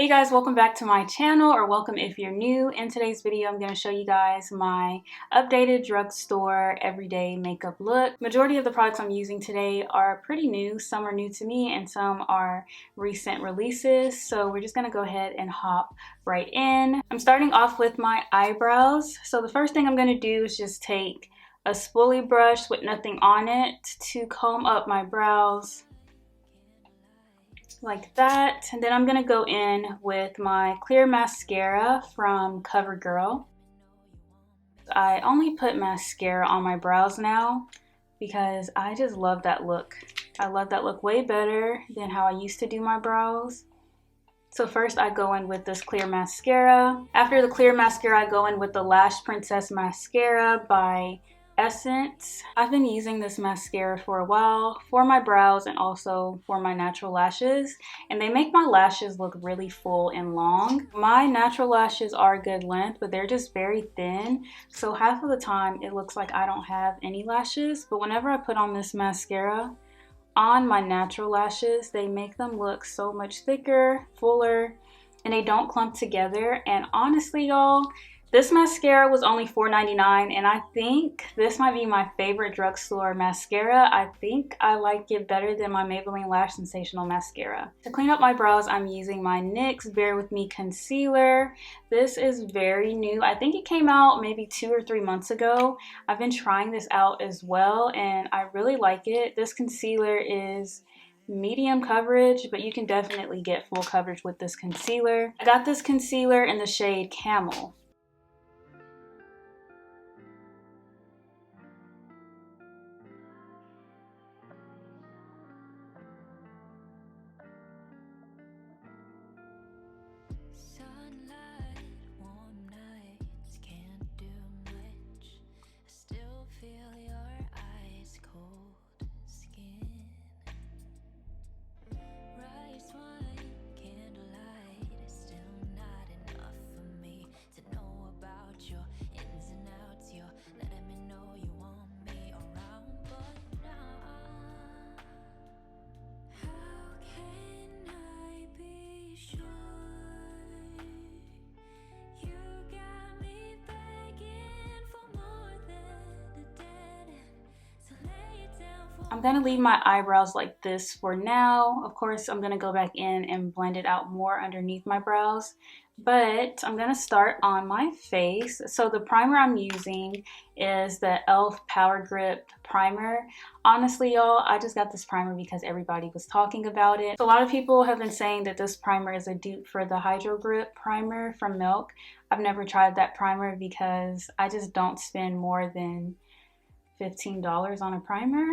Hey guys, welcome back to my channel, or welcome if you're new. In today's video, I'm going to show you guys my updated drugstore everyday makeup look. Majority of the products I'm using today are pretty new. Some are new to me and some are recent releases. So we're just going to go ahead and hop right in. I'm starting off with my eyebrows. So the first thing I'm going to do is just take a spoolie brush with nothing on it to comb up my brows like that. And then I'm gonna go in with my clear mascara from CoverGirl. I only put mascara on my brows now because I just love that look. I love that look way better than how I used to do my brows. So first I go in with this clear mascara. After the clear mascara, I go in with the Lash Princess mascara by Essence. I've been using this mascara for a while for my brows and also for my natural lashes, and they make my lashes look really full and long. My natural lashes are a good length, but they're just very thin, so half of the time it looks like I don't have any lashes. But whenever I put on this mascara on my natural lashes, they make them look so much thicker, fuller, and they don't clump together. And honestly, y'all, this mascara was only $4.99, and I think this might be my favorite drugstore mascara. I think I like it better than my Maybelline Lash Sensational mascara. To clean up my brows, I'm using my NYX Bear With Me concealer. This is very new. I think it came out maybe 2 or 3 months ago. I've been trying this out as well, and I really like it. This concealer is medium coverage, but you can definitely get full coverage with this concealer. I got this concealer in the shade Camel. I'm gonna leave my eyebrows like this for now. Of course, I'm gonna go back in and blend it out more underneath my brows, but I'm gonna start on my face. So the primer I'm using is the e.l.f. Power Grip Primer. Honestly, y'all, I just got this primer because everybody was talking about it. So a lot of people have been saying that this primer is a dupe for the Hydro Grip Primer from Milk. I've never tried that primer because I just don't spend more than $15 on a primer,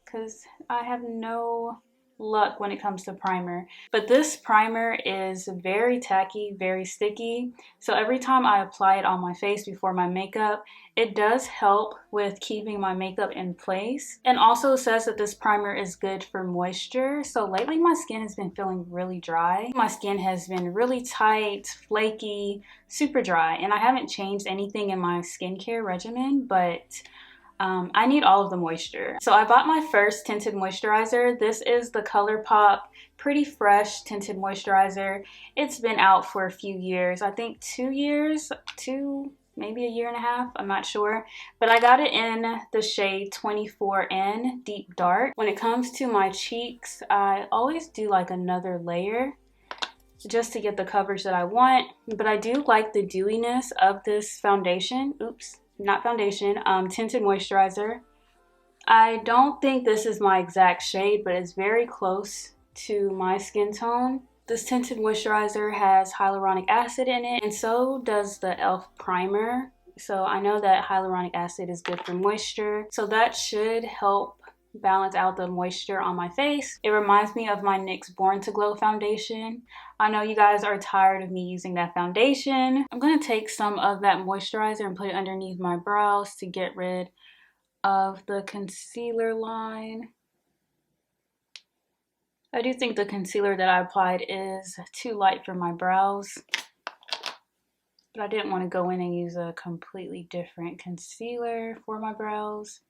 because I have no luck when it comes to primer. But this primer is very tacky, very sticky. So every time I apply it on my face before my makeup, it does help with keeping my makeup in place. And also says that this primer is good for moisture. So lately my skin has been feeling really dry. My skin has been really tight, flaky, super dry. And I haven't changed anything in my skincare regimen, but I need all of the moisture. So I bought my first tinted moisturizer. This is the Colourpop Pretty Fresh Tinted Moisturizer. It's been out for a few years. I think 2 years, maybe a year and a half, I'm not sure. But I got it in the shade 24N Deep Dark. When it comes to my cheeks, I always do like another layer just to get the coverage that I want. But I do like the dewiness of this foundation. Oops. Not foundation, tinted moisturizer. I don't think this is my exact shade, but it's very close to my skin tone. This tinted moisturizer has hyaluronic acid in it, and so does the e.l.f. primer. So I know that hyaluronic acid is good for moisture, so that should help balance out the moisture on my face. It reminds me of my NYX Born to Glow foundation. I know you guys are tired of me using that foundation. I'm going to take some of that moisturizer and put it underneath my brows to get rid of the concealer line. I do think the concealer that I applied is too light for my brows, but I didn't want to go in and use a completely different concealer for my brows.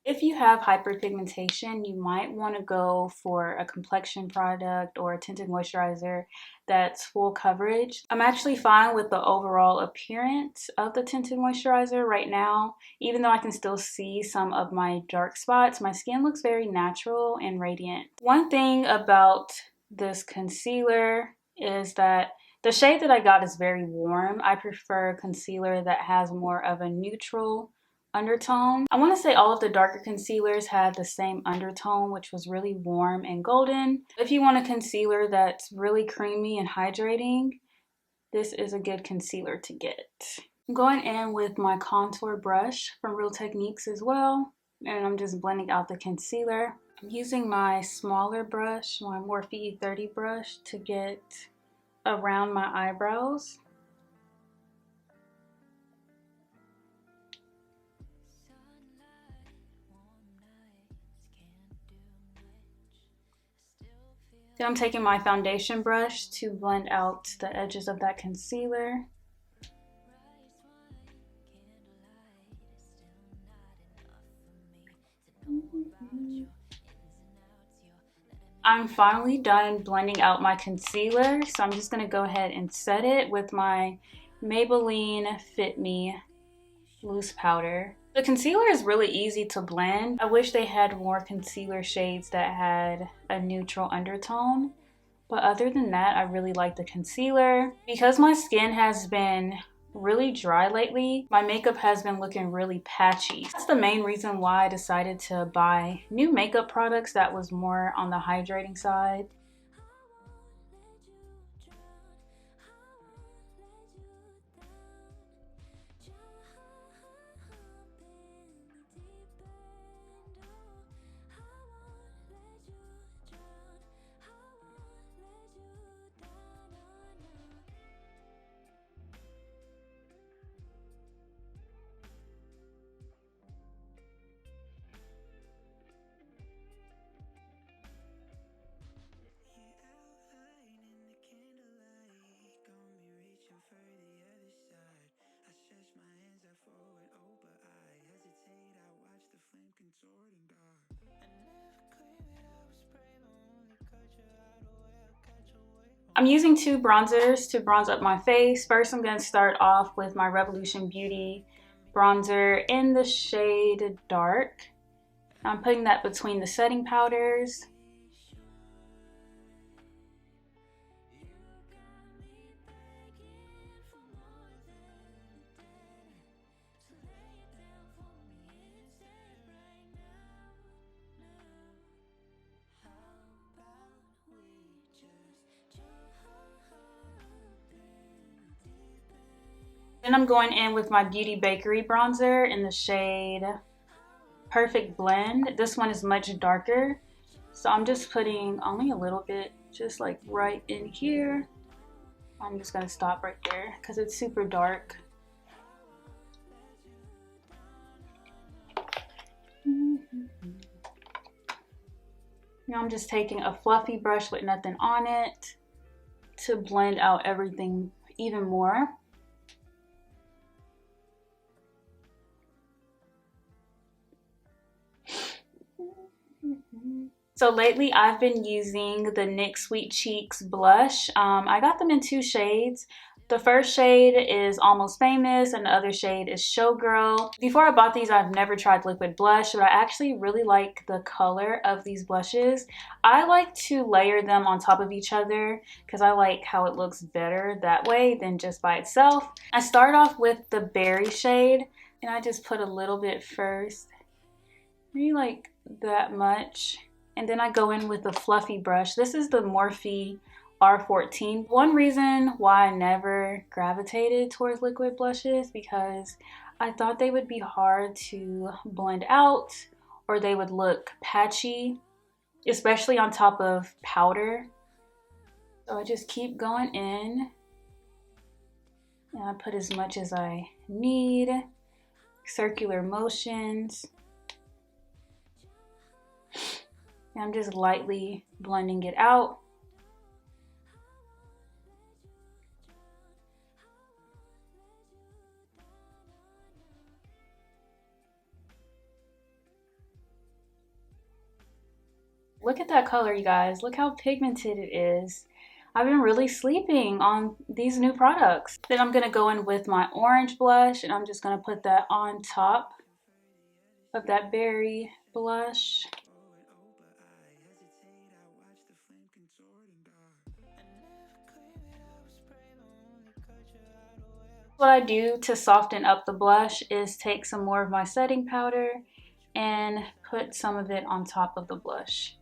If you have hyperpigmentation, you might want to go for a complexion product or a tinted moisturizer that's full coverage. I'm actually fine with the overall appearance of the tinted moisturizer right now. Even though I can still see some of my dark spots, my skin looks very natural and radiant. One thing about this concealer is that the shade that I got is very warm. I prefer concealer that has more of a neutral undertone. I want to say all of the darker concealers had the same undertone, which was really warm and golden. If you want a concealer that's really creamy and hydrating, this is a good concealer to get. I'm going in with my contour brush from Real Techniques as well, and I'm just blending out the concealer. I'm using my smaller brush, my Morphe 30 brush, to get around my eyebrows. Then I'm taking my foundation brush to blend out the edges of that concealer. I'm finally done blending out my concealer, so I'm just going to go ahead and set it with my Maybelline Fit Me loose powder. The concealer is really easy to blend. I wish they had more concealer shades that had a neutral undertone. But other than that, I really like the concealer. Because my skin has been really dry lately, my makeup has been looking really patchy. That's the main reason why I decided to buy new makeup products that was more on the hydrating side. I'm using two bronzers to bronze up my face. First, I'm going to start off with my Revolution Beauty bronzer in the shade Dark. I'm putting that between the setting powders. Then I'm going in with my Beauty Bakery bronzer in the shade Perfect Blend. This one is much darker, so I'm just putting only a little bit, just like right in here. I'm just gonna stop right there because it's super dark. Now I'm just taking a fluffy brush with nothing on it to blend out everything even more. So lately I've been using the NYX Sweet Cheeks blush. I got them in two shades. The first shade is Almost Famous and the other shade is Showgirl. Before I bought these, I've never tried liquid blush, but I actually really like the color of these blushes. I like to layer them on top of each other because I like how it looks better that way than just by itself. I start off with the Berry shade and I just put a little bit first. Maybe like that much. And then I go in with a fluffy brush. This is the Morphe R14. One reason why I never gravitated towards liquid blushes because I thought they would be hard to blend out or they would look patchy, especially on top of powder. So I just keep going in and I put as much as I need, circular motions. And I'm just lightly blending it out. Look at that color, you guys. Look how pigmented it is. I've been really sleeping on these new products. Then I'm gonna go in with my orange blush and I'm just gonna put that on top of that berry blush. What I do to soften up the blush is take some more of my setting powder and put some of it on top of the blush.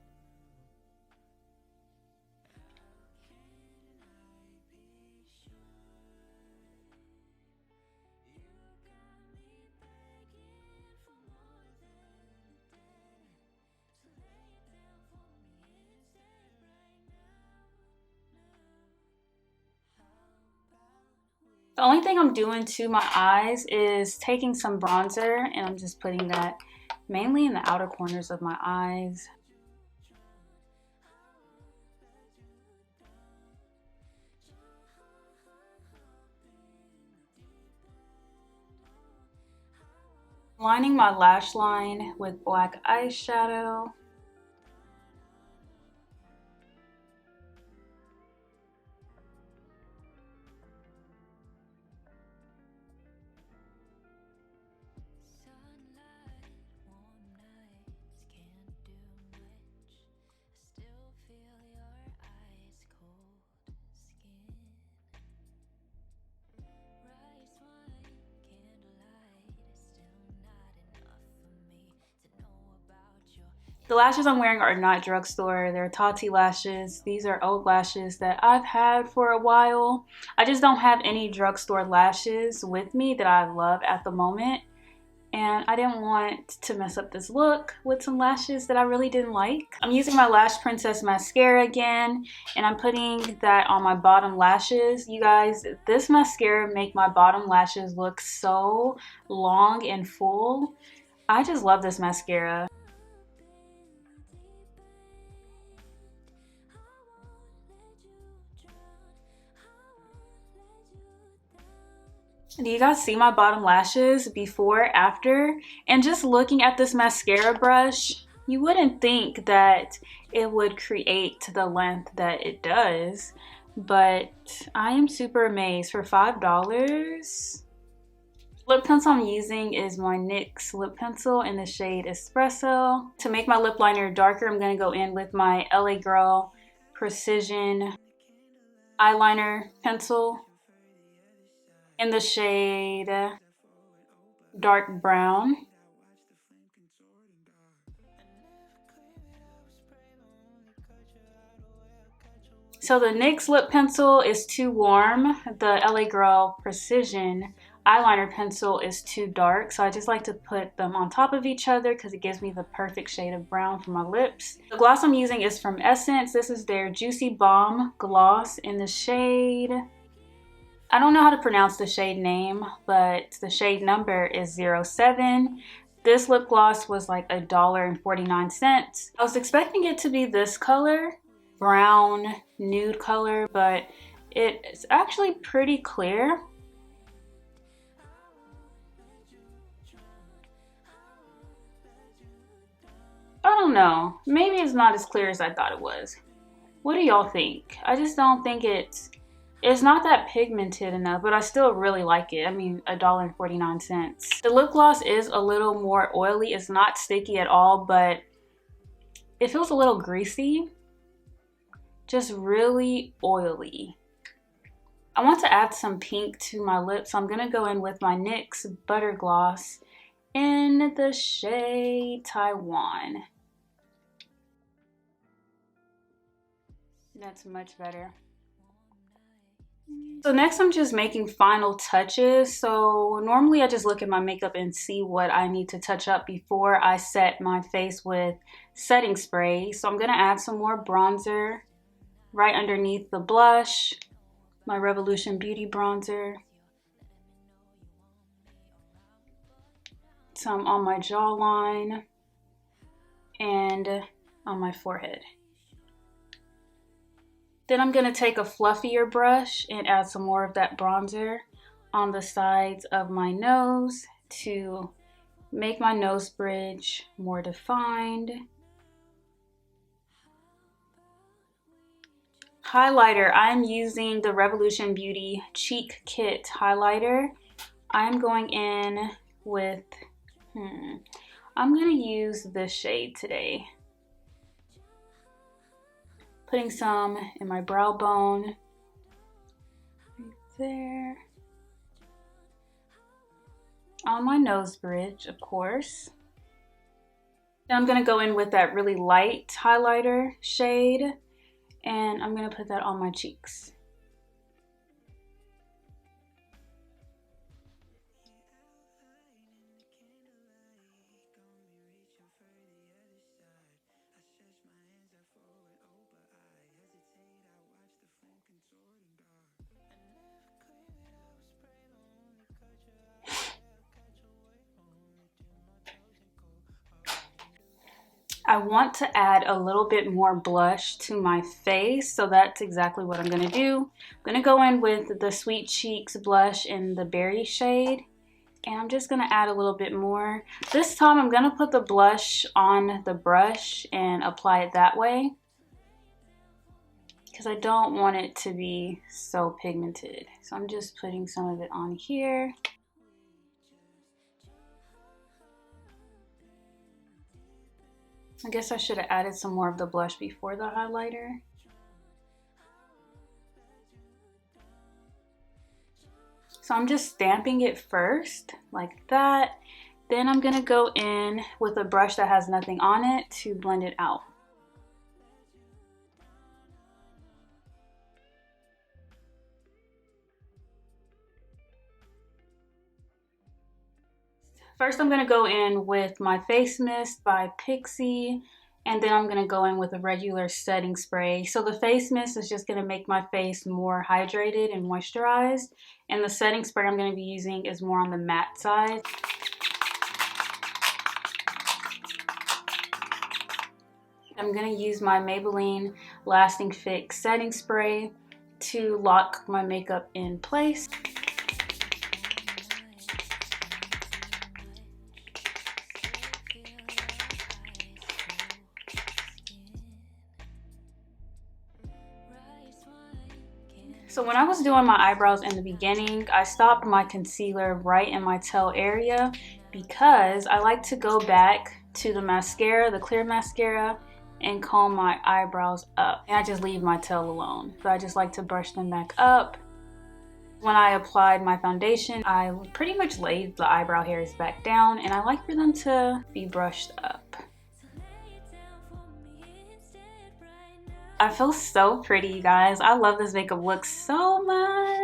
The only thing I'm doing to my eyes is taking some bronzer and I'm just putting that mainly in the outer corners of my eyes. Lining my lash line with black eyeshadow. The lashes I'm wearing are not Drugstore, they're Tati lashes. These are old lashes that I've had for a while. I just don't have any Drugstore lashes with me that I love at the moment. And I didn't want to mess up this look with some lashes that I really didn't like. I'm using my Lash Princess mascara again, and I'm putting that on my bottom lashes. You guys, this mascara make my bottom lashes look so long and full. I just love this mascara. Do you guys see my bottom lashes before, after? And just looking at this mascara brush, you wouldn't think that it would create the length that it does, but I am super amazed. For $5. Lip pencil I'm using is my NYX Lip Pencil in the shade Espresso. To make my lip liner darker, I'm going to go in with my LA Girl Precision Eyeliner Pencil in the shade Dark Brown. So the NYX Lip Pencil is too warm. The LA Girl Precision Eyeliner Pencil is too dark. So I just like to put them on top of each other because it gives me the perfect shade of brown for my lips. The gloss I'm using is from Essence. This is their Juicy Balm Gloss in the shade, I don't know how to pronounce the shade name, but the shade number is 07. This lip gloss was like $1.49. I was expecting it to be this color, brown nude color, but it's actually pretty clear. I don't know, maybe it's not as clear as I thought it was. What do y'all think? I just don't think it's not that pigmented enough, but I still really like it. I mean, $1.49. The lip gloss is a little more oily. It's not sticky at all, but it feels a little greasy. Just really oily. I want to add some pink to my lips, so I'm gonna go in with my NYX Butter Gloss in the shade Tai Wan. That's much better. So next I'm just making final touches. So normally I just look at my makeup and see what I need to touch up before I set my face with setting spray. So I'm gonna add some more bronzer right underneath the blush, my Revolution Beauty bronzer. Some on my jawline and on my forehead. Then I'm going to take a fluffier brush and add some more of that bronzer on the sides of my nose to make my nose bridge more defined. Highlighter, I'm using the Revolution Beauty Cheek Kit highlighter. I'm going in with, I'm gonna use this shade today. Putting some in my brow bone, right there. On my nose bridge, of course. Then I'm gonna go in with that really light highlighter shade, and I'm gonna put that on my cheeks. I want to add a little bit more blush to my face, so that's exactly what I'm gonna do. I'm gonna go in with the Sweet Cheeks blush in the berry shade, and I'm just gonna add a little bit more. This time I'm gonna put the blush on the brush and apply it that way, because I don't want it to be so pigmented. So I'm just putting some of it on here. I guess I should have added some more of the blush before the highlighter. So I'm just stamping it first, like that. Then I'm gonna go in with a brush that has nothing on it to blend it out. First, I'm gonna go in with my face mist by Pixi, and then I'm gonna go in with a regular setting spray. So the face mist is just gonna make my face more hydrated and moisturized, and the setting spray I'm gonna be using is more on the matte side. I'm gonna use my Maybelline Lasting Fix setting spray to lock my makeup in place. So when I was doing my eyebrows in the beginning, I stopped my concealer right in my tail area because I like to go back to the mascara, the clear mascara, and comb my eyebrows up. And I just leave my tail alone. So I just like to brush them back up. When I applied my foundation, I pretty much laid the eyebrow hairs back down, and I like for them to be brushed up. I feel so pretty, you guys. I love this makeup look so much.